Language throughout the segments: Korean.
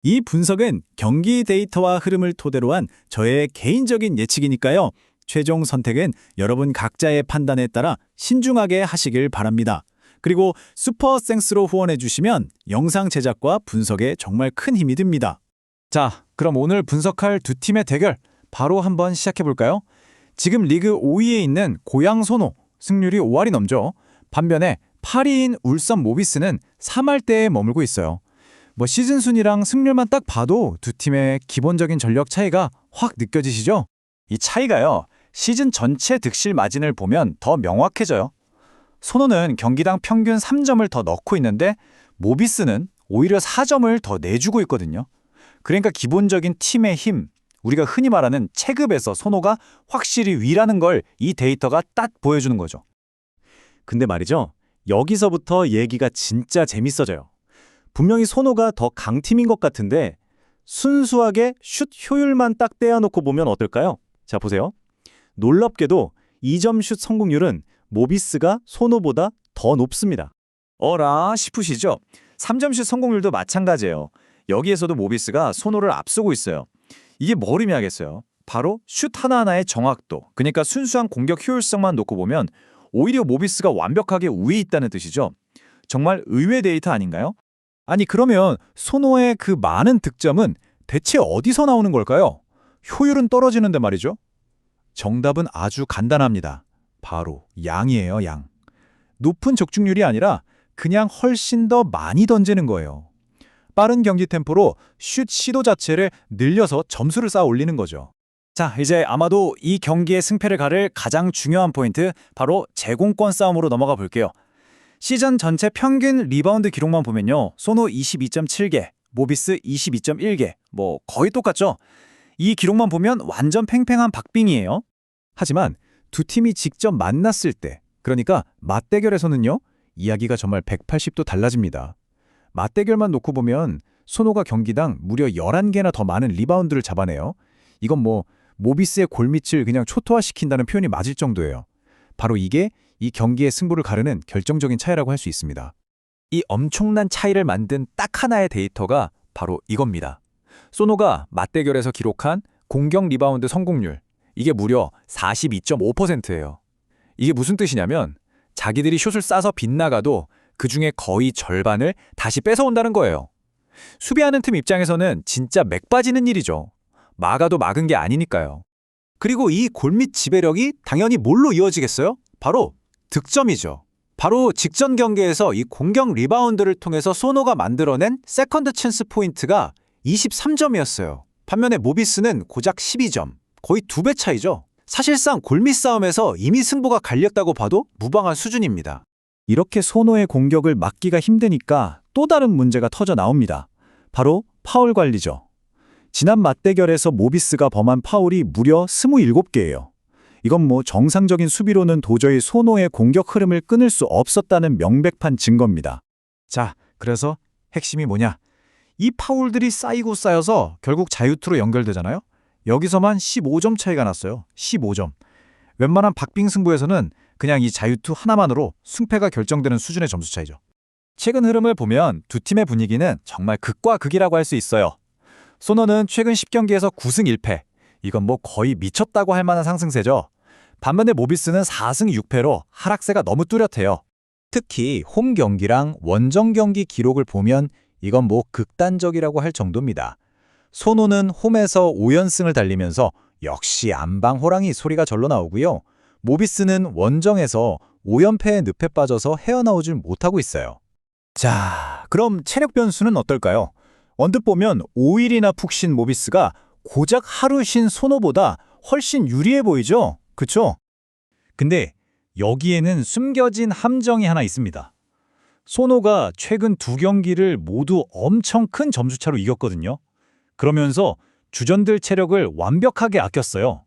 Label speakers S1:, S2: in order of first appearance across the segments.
S1: 이 분석은 경기 데이터와 흐름을 토대로 한 저의 개인적인 예측이니까요. 최종 선택은 여러분 각자의 판단에 따라 신중하게 하시길 바랍니다. 그리고 슈퍼생스로 후원해 주시면 영상 제작과 분석에 정말 큰 힘이 됩니다.
S2: 자, 그럼 오늘 분석할 두 팀의 대결 바로 한번 시작해 볼까요? 지금 리그 5위에 있는 고양 소노, 승률이 5할이 넘죠. 반면에 8위인 울산 모비스는 3할대에 머물고 있어요. 시즌 순위랑 승률만 딱 봐도 두 팀의 기본적인 전력 차이가 확 느껴지시죠? 이 차이가요, 시즌 전체 득실 마진을 보면 더 명확해져요. 소노는 경기당 평균 3점을 더 넣고 있는데 모비스는 오히려 4점을 더 내주고 있거든요. 그러니까 기본적인 팀의 힘, 우리가 흔히 말하는 체급에서 소노가 확실히 위라는 걸 이 데이터가 딱 보여주는 거죠.
S3: 근데 말이죠. 여기서부터 얘기가 진짜 재밌어져요. 분명히 소노가 더 강팀인 것 같은데 순수하게 슛 효율만 딱 떼어놓고 보면 어떨까요? 자, 보세요. 놀랍게도 2점 슛 성공률은 모비스가 소노보다 더 높습니다.
S2: 어라 싶으시죠? 3점 슛 성공률도 마찬가지예요. 여기에서도 모비스가 소노를 앞서고 있어요. 이게 뭘 의미하겠어요? 바로 슛 하나하나의 정확도, 그러니까 순수한 공격 효율성만 놓고 보면 오히려 모비스가 완벽하게 우위에 있다는 뜻이죠. 정말 의외 데이터 아닌가요?
S1: 아니 그러면 소노의 그 많은 득점은 대체 어디서 나오는 걸까요? 효율은 떨어지는데 말이죠. 정답은 아주 간단합니다. 바로 양이에요, 양. 높은 적중률이 아니라 그냥 훨씬 더 많이 던지는 거예요. 빠른 경기 템포로 슛 시도 자체를 늘려서 점수를 쌓아 올리는 거죠.
S2: 자, 이제 아마도 이 경기의 승패를 가를 가장 중요한 포인트, 바로 제공권 싸움으로 넘어가 볼게요. 시즌 전체 평균 리바운드 기록만 보면요, 소노 22.7개, 모비스 22.1개, 거의 똑같죠? 이 기록만 보면 완전 팽팽한 박빙이에요.
S1: 하지만 두 팀이 직접 만났을 때, 그러니까 맞대결에서는요, 이야기가 정말 180도 달라집니다. 맞대결만 놓고 보면 소노가 경기당 무려 11개나 더 많은 리바운드를 잡아내요. 이건 모비스의 골밑을 그냥 초토화시킨다는 표현이 맞을 정도예요. 바로 이게 이 경기의 승부를 가르는 결정적인 차이라고 할 수 있습니다.
S2: 이 엄청난 차이를 만든 딱 하나의 데이터가 바로 이겁니다. 소노가 맞대결에서 기록한 공격 리바운드 성공률, 이게 무려 42.5%예요. 이게 무슨 뜻이냐면 자기들이 슛을 쏴서 빗나가도 그중에 거의 절반을 다시 뺏어온다는 거예요. 수비하는 팀 입장에서는 진짜 맥 빠지는 일이죠. 막아도 막은 게 아니니까요. 그리고 이 골밑 지배력이 당연히 뭘로 이어지겠어요? 바로 득점이죠. 바로 직전 경기에서 이 공격 리바운드를 통해서 소노가 만들어낸 세컨드 찬스 포인트가 23점이었어요. 반면에 모비스는 고작 12점, 거의 2배 차이죠. 사실상 골밑 싸움에서 이미 승부가 갈렸다고 봐도 무방한 수준입니다.
S1: 이렇게 소노의 공격을 막기가 힘드니까 또 다른 문제가 터져 나옵니다. 바로 파울 관리죠. 지난 맞대결에서 모비스가 범한 파울이 무려 27개예요. 이건 정상적인 수비로는 도저히 소노의 공격 흐름을 끊을 수 없었다는 명백한 증거입니다.
S2: 자, 그래서 핵심이 뭐냐? 이 파울들이 쌓이고 쌓여서 결국 자유투로 연결되잖아요? 여기서만 15점 차이가 났어요. 15점. 웬만한 박빙 승부에서는 그냥 이 자유투 하나만으로 승패가 결정되는 수준의 점수 차이죠. 최근 흐름을 보면 두 팀의 분위기는 정말 극과 극이라고 할 수 있어요. 소노는 최근 10경기에서 9승 1패. 이건 거의 미쳤다고 할 만한 상승세죠. 반면에 모비스는 4승 6패로 하락세가 너무 뚜렷해요.
S1: 특히 홈 경기랑 원정 경기 기록을 보면 이건 극단적이라고 할 정도입니다. 소노는 홈에서 5연승을 달리면서 역시 안방 호랑이 소리가 절로 나오고요. 모비스는 원정에서 5연패의 늪에 빠져서 헤어나오질 못하고 있어요. 자, 그럼 체력 변수는 어떨까요? 언뜻 보면 5일이나 푹 쉰 모비스가 고작 하루 쉰 소노보다 훨씬 유리해 보이죠? 그쵸? 근데 여기에는 숨겨진 함정이 하나 있습니다. 소노가 최근 2경기를 모두 엄청 큰 점수차로 이겼거든요. 그러면서 주전들 체력을 완벽하게 아꼈어요.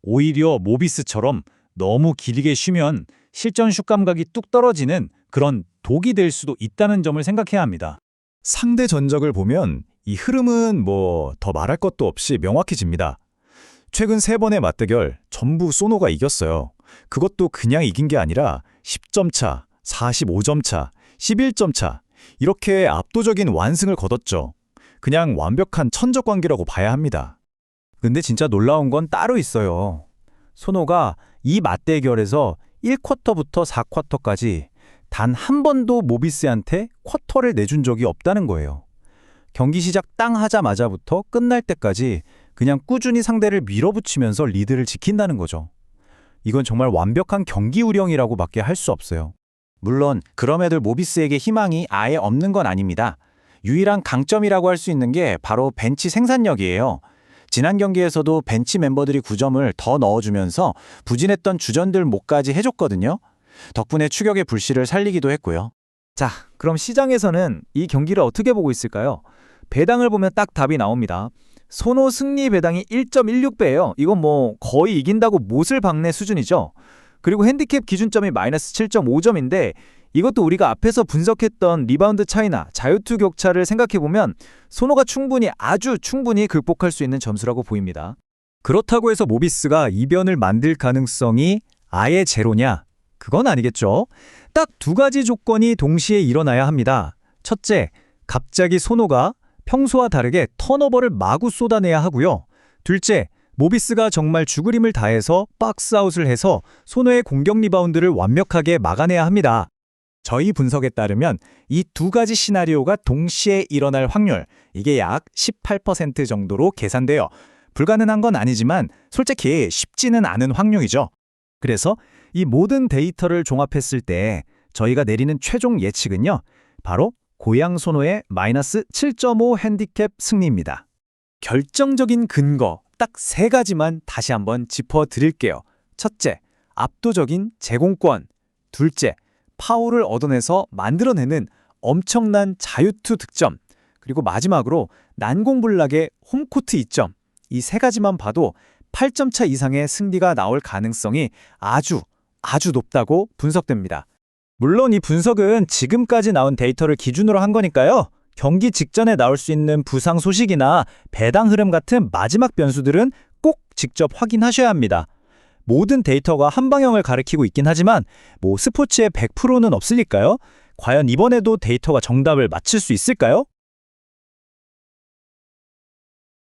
S1: 오히려 모비스처럼 너무 길게 쉬면 실전 슛 감각이 뚝 떨어지는 그런 독이 될 수도 있다는 점을 생각해야 합니다. 상대 전적을 보면 이 흐름은 더 말할 것도 없이 명확해집니다. 최근 3번의 맞대결 전부 소노가 이겼어요. 그것도 그냥 이긴 게 아니라 10점 차, 45점 차, 11점 차 이렇게 압도적인 완승을 거뒀죠. 그냥 완벽한 천적 관계라고 봐야 합니다.
S2: 근데 진짜 놀라운 건 따로 있어요. 손호가 이 맞대결에서 1쿼터부터 4쿼터까지 단 한 번도 모비스한테 쿼터를 내준 적이 없다는 거예요. 경기 시작 땅 하자마자부터 끝날 때까지 그냥 꾸준히 상대를 밀어붙이면서 리드를 지킨다는 거죠. 이건 정말 완벽한 경기 운영이라고밖에 할 수 없어요.
S1: 물론 그럼에도 모비스에게 희망이 아예 없는 건 아닙니다. 유일한 강점이라고 할 수 있는 게 바로 벤치 생산력이에요. 지난 경기에서도 벤치 멤버들이 9점을 더 넣어주면서 부진했던 주전들 목까지 해줬거든요. 덕분에 추격의 불씨를 살리기도 했고요.
S2: 자, 그럼 시장에서는 이 경기를 어떻게 보고 있을까요? 배당을 보면 딱 답이 나옵니다. 손호 승리 배당이 1.16배예요. 이건 뭐 거의 이긴다고 못을 박네 수준이죠. 그리고 핸디캡 기준점이 마이너스 7.5점인데 이것도 우리가 앞에서 분석했던 리바운드 차이나 자유투 격차를 생각해보면 손호가 아주 충분히 극복할 수 있는 점수라고 보입니다. 그렇다고 해서 모비스가 이변을 만들 가능성이 아예 제로냐? 그건 아니겠죠. 딱 두 가지 조건이 동시에 일어나야 합니다. 첫째, 갑자기 손호가 평소와 다르게 턴오버를 마구 쏟아내야 하고요. 둘째, 모비스가 정말 죽으림을 다해서 박스아웃을 해서 손호의 공격 리바운드를 완벽하게 막아내야 합니다.
S1: 저희 분석에 따르면 이 두 가지 시나리오가 동시에 일어날 확률, 이게 약 18% 정도로 계산돼요. 불가능한 건 아니지만 솔직히 쉽지는 않은 확률이죠.
S2: 그래서 이 모든 데이터를 종합했을 때 저희가 내리는 최종 예측은요. 바로 고양 손호의 마이너스 7.5 핸디캡 승리입니다. 결정적인 근거 딱 세 가지만 다시 한번 짚어드릴게요. 첫째, 압도적인 제공권. 둘째, 파울을 얻어내서 만들어내는 엄청난 자유투 득점. 그리고 마지막으로 난공불락의 홈코트 이점. 이 세 가지만 봐도 8점 차 이상의 승리가 나올 가능성이 아주 높다고 분석됩니다. 물론 이 분석은 지금까지 나온 데이터를 기준으로 한 거니까요. 경기 직전에 나올 수 있는 부상 소식이나 배당 흐름 같은 마지막 변수들은 꼭 직접 확인하셔야 합니다. 모든 데이터가 한 방향을 가리키고 있긴 하지만 스포츠의 100%는 없으니까요. 과연 이번에도 데이터가 정답을 맞출 수 있을까요?